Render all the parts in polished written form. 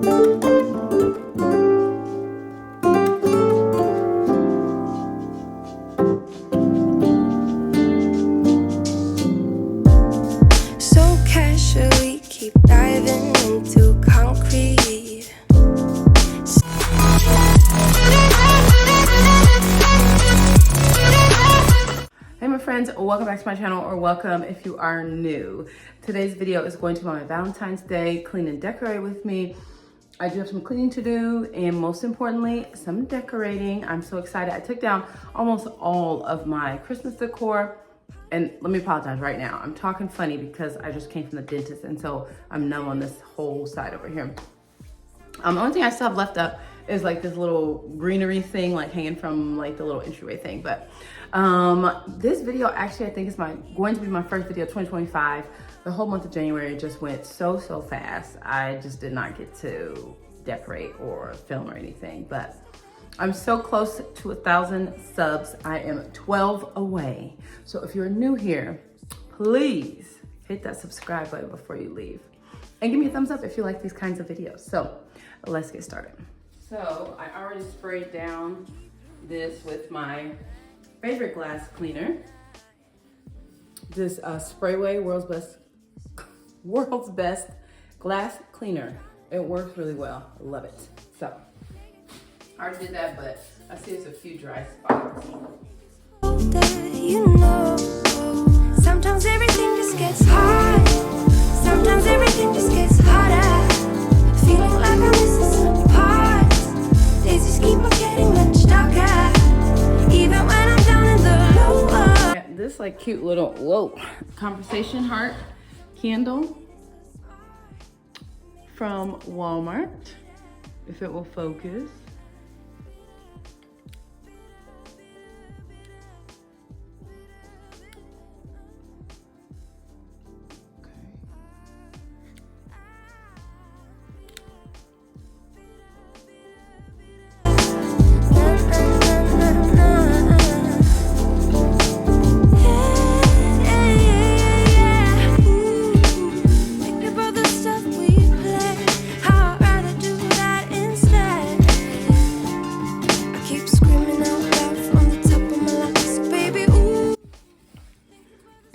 So casually keep diving into concrete. Hey my friends, welcome back to my channel, or welcome if you are new. Today's video is going to be my Valentine's Day clean and decorate with me. I do have some cleaning to do, and most importantly, some decorating. I'm so excited. I took down almost all of my Christmas decor, and let me apologize right now. I'm talking funny because I just came from the dentist, and so I'm numb on this whole side over here. The only thing I still have left up is like this little greenery thing, like hanging from like the little entryway thing. But this video actually, I think is going to be my first video of 2025. The whole month of January just went so fast. I just did not get to decorate or film or anything, but I'm so close to 1,000 subs. I am 12 away. So if you're new here, please hit that subscribe button before you leave. And give me a thumbs up if you like these kinds of videos. So let's get started. So I already sprayed down this with my favorite glass cleaner. This Sprayway World's Best Glass Cleaner. It works really well, I love it. So I already did that, but I see there's a few dry spots. You know, sometimes everything just gets hot. Sometimes everything just gets hotter. Feeling like I'm missing some parts. Days just keep on getting much darker. Even when I'm down in the lower. Yeah, this like cute little, conversation heart candle from Walmart, if it will focus.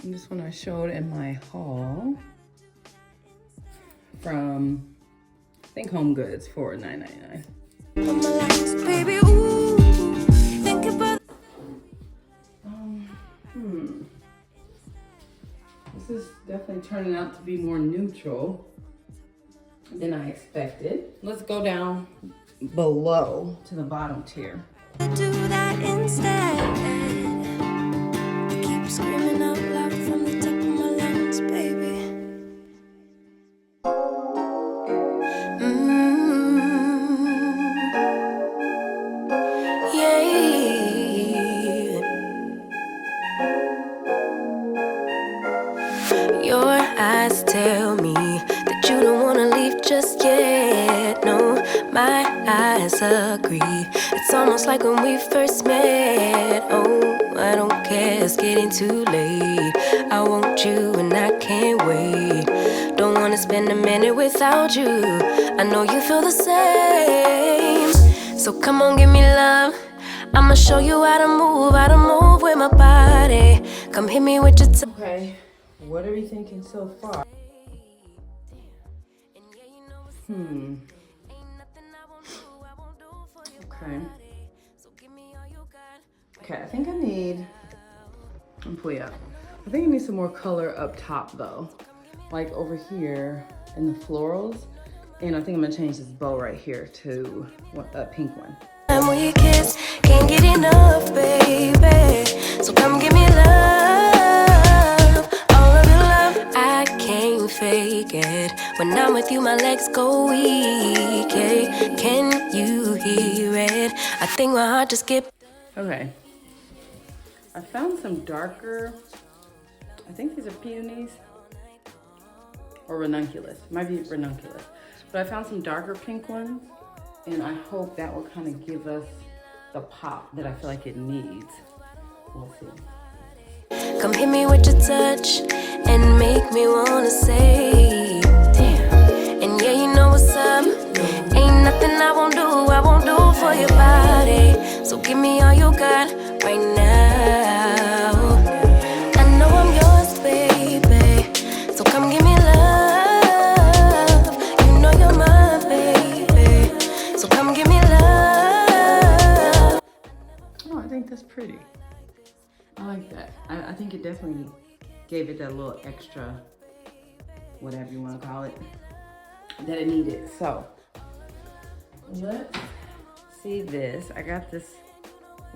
This one I showed in my haul from, I think, Home Goods for $9.99. This is definitely turning out to be more neutral than I expected. Let's go down below to the bottom tier. Do that instead. Keep screaming out loud from the top of my lungs, baby. Your eyes tell me that you don't wanna leave just yet. No, my eyes agree. It's almost like when we first met. Oh, I don't care, it's getting too late. I want you and I can't wait. Don't wanna spend a minute without you. I know you feel the same. So come on, give me love. I'ma show you how to move with my body. Come hit me with your Okay, what are we thinking so far? Okay, I think I need, let me pull you up. I think I need some more color up top though. Like over here in the florals. And I think I'm gonna change this bow right here to a pink one. And we kiss, can't get enough, baby. So come give me love, all of your love. I can't fake it. When I'm with you, my legs go weak. Yeah. Can you hear it? I think my heart just skipped. Okay. I found some darker, I think these are peonies or ranunculus. Might be ranunculus. But I found some darker pink ones, and I hope that will kind of give us the pop that I feel like it needs. We'll see. Come hit me with your touch and make me wanna say, damn. And yeah, you know what's up. for your body. So give me all you got right now. I know I'm yours, baby. So come give me love. You know you're mine, baby. So come give me love. Oh, I think that's pretty. I like that. I think it definitely gave it that little extra, whatever you want to call it, that it needed. So let's see this. I got this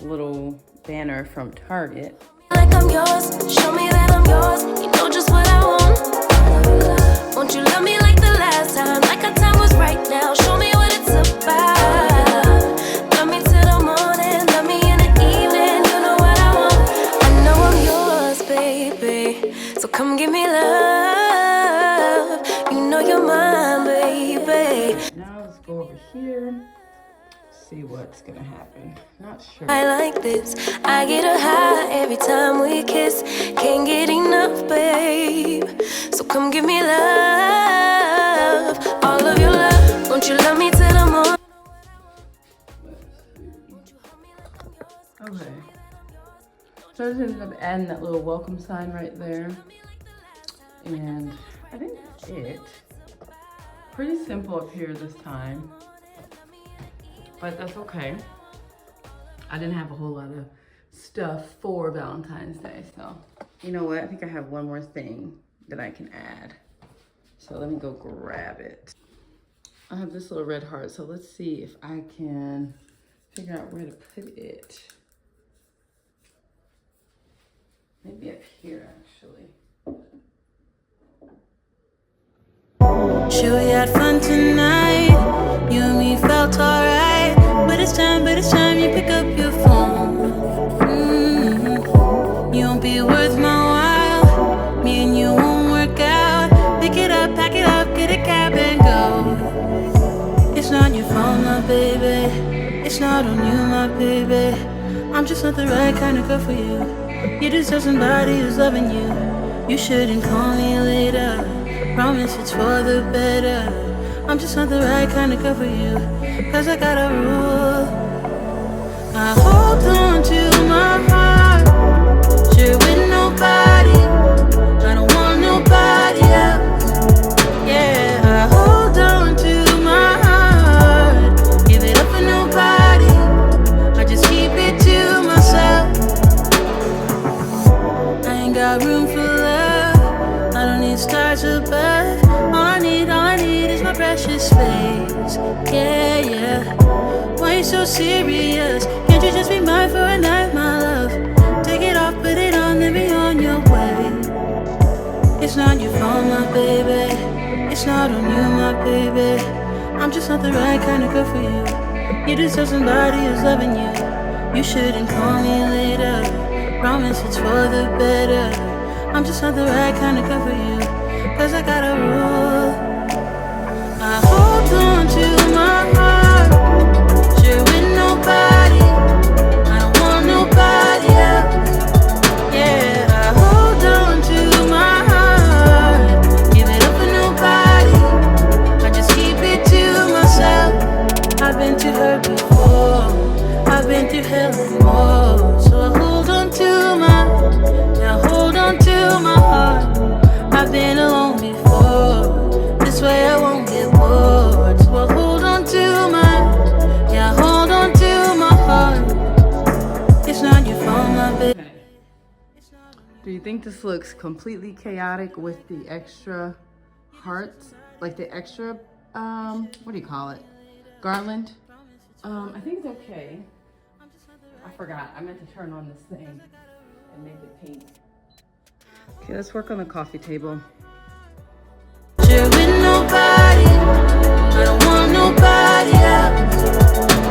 little banner from Target. Like I'm yours, show me that I'm yours. You know just what I want. Won't you love me like the last time? Like our time was right now. Show me what it's about. Love me till the morning, love me in the evening. You know what I want. I know I'm yours, baby. So come give me love. You know you're mine, baby. Now let's go over here. See what's gonna happen. Not sure. I like this. I get a high every time we kiss. Can't get enough, babe. So come give me love. All of your love. Won't you love me till the morning? Okay. So I just ended up adding that little welcome sign right there. And I think that's it. Pretty simple up here this time. But that's okay. I didn't have a whole lot of stuff for Valentine's Day, so. You know what, I think I have one more thing that I can add. So let me go grab it. I have this little red heart, so let's see if I can figure out where to put it. Maybe up here, actually. Sure, we had fun tonight. You and me felt alright. But it's time you pick up your phone. You won't be worth my while. Me and you won't work out. Pick it up, pack it up, get a cab and go. It's not your fault, my baby. It's not on you, my baby. I'm just not the right kind of girl for you. You deserve somebody who's loving you. You shouldn't call me later. Promise it's for the better. I'm just not the right kind of girl for you. Cause I got a rule. I hold on to my heart. Share with nobody. I don't want nobody else. Yeah, I hold on to my heart. Give it up for nobody. I just keep it to myself. I ain't got room for love. I don't need stars above. All I need is my precious space. Yeah. Why you so serious? Can't you just be mine for a night, my love? Take it off, put it on, then be on your way. It's not your fault, my baby. It's not on you, my baby. I'm just not the right kind of girl for you. You deserve somebody who's loving you. You shouldn't call me later. Promise it's for the better. I'm just not the right kind of girl for you. Cause I got a rule. I hold on to my heart. Share with nobody. I don't want nobody else. Yeah, I hold on to my heart. Give it up for nobody. I just keep it to myself. I've been too hurt before. I've been through hell and more. So I hold on to hold on to my heart. I've been alone before. This way I won't get bored. So I hold on to hold on to my heart. It's not your fault, my baby. Okay. Do you think this looks completely chaotic with the extra hearts? Like the extra, what do you call it? Garland? I think it's okay. I forgot. I meant to turn on this thing and make it pink. Okay, let's work on the coffee table. Share with nobody. I don't want nobody else.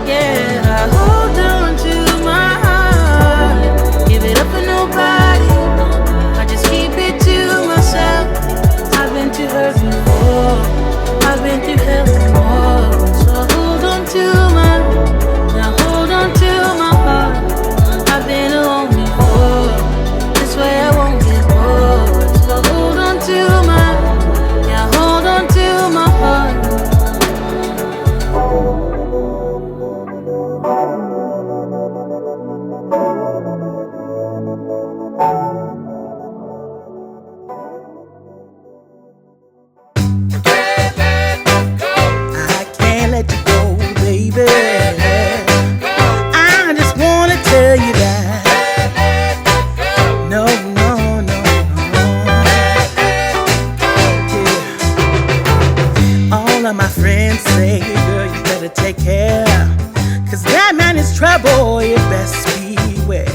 Yeah, I hold on to my heart. Give it up for nobody. I just keep it to myself. I've been too hurt before. I've been through hell and more. So I hold on to hold on to my heart. I've been alone before. This way I won't get bored. So I hold on to of my friends say, girl, you better take care, 'cause that man is trouble, you best beware.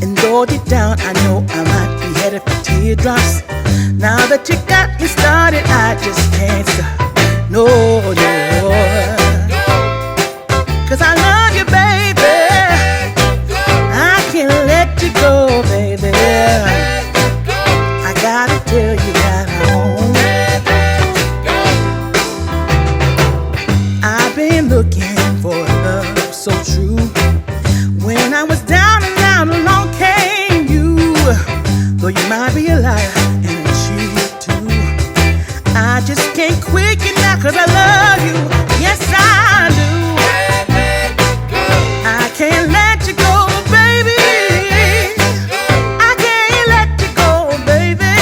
And though deep down I know I might be headed for teardrops, now that you got me started, I just can't stop. No, no, 'cause I love you, baby. I can't let you go, baby. I gotta tell you that I won't. I've been looking for a love so true. When I was down and out, along came you. Though you might be a liar and a cheat too, I just can't quit you now 'cause I love you. Yes, I do. I can't let you go, baby. I can't let you go, baby.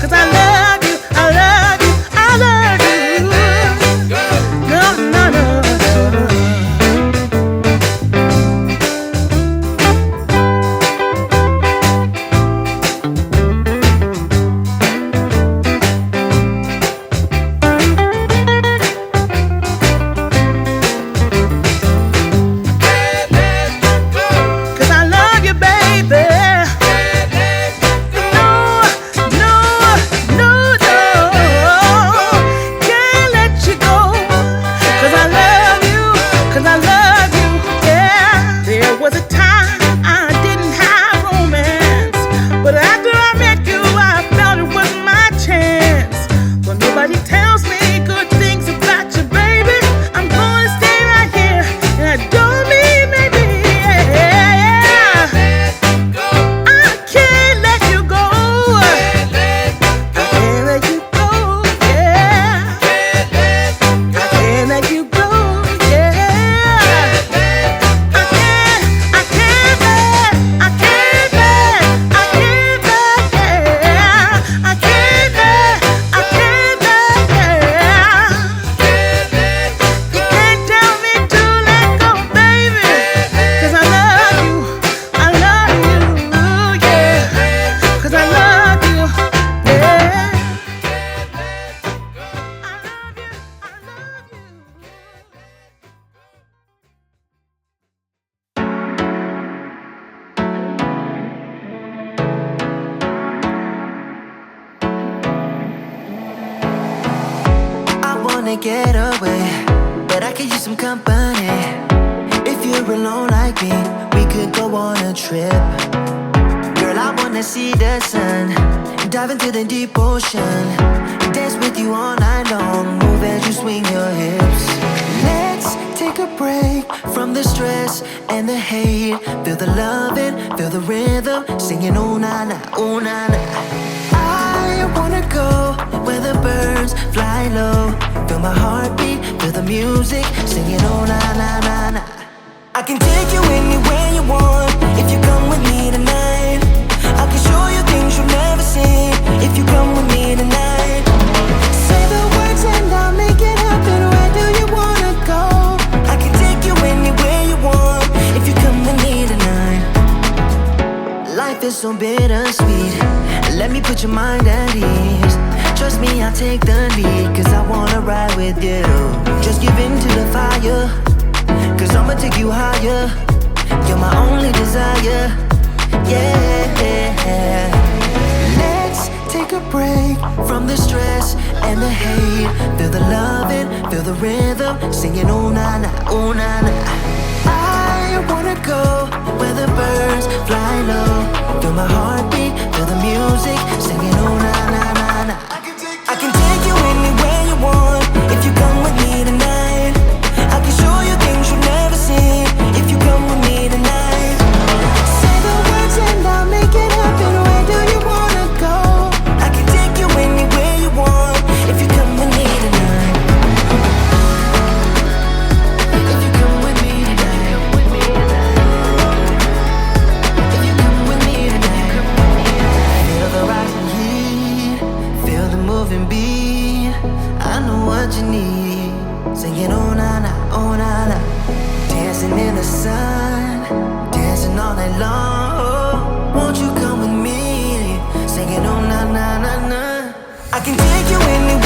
'Cause I love you, I love you, I love you. No, no, no, no. Get away, but I could use some company. If you're alone like me, we could go on a trip. Girl, I wanna see the sun, dive into the deep ocean, dance with you all night long, move as you swing your hips. Let's take a break from the stress and the hate. Feel the loving, feel the rhythm, singing oh na na, oh na na. I wanna go where the birds fly low. Feel my heartbeat, feel the music, singing oh na na na na. I can take you anywhere you want if you come with me tonight. I can show you things you've never seen if you come with me tonight. Say the words and I'll make it happen. Where do you wanna go? I can take you anywhere you want if you come with me tonight. Life is so bittersweet. Let me put your mind at ease. Trust me, I'll take the lead, 'cause I wanna ride with you. Just give in to the fire, 'cause I'ma take you higher. You're my only desire, yeah. Let's take a break from the stress and the hate. Feel the loving, feel the rhythm, singing oh na na, oh na na. I wanna go where the birds fly low. Feel my heartbeat, feel the music, singing oh na na na na. I can take you anywhere you want if you come with me tonight. I can show you things you've never seen if you come with me tonight. Say the words and I'll make it happen. Where do you wanna go? I can take you anywhere you want if you come with me tonight. If you come with me tonight. If you come with me tonight. Feel the rising heat, feel the moving beat. I know what you need, singing oh na na, oh na na. Dancing in the sun, dancing all night long. Won't you come with me, singing oh na na na na. I can take you anywhere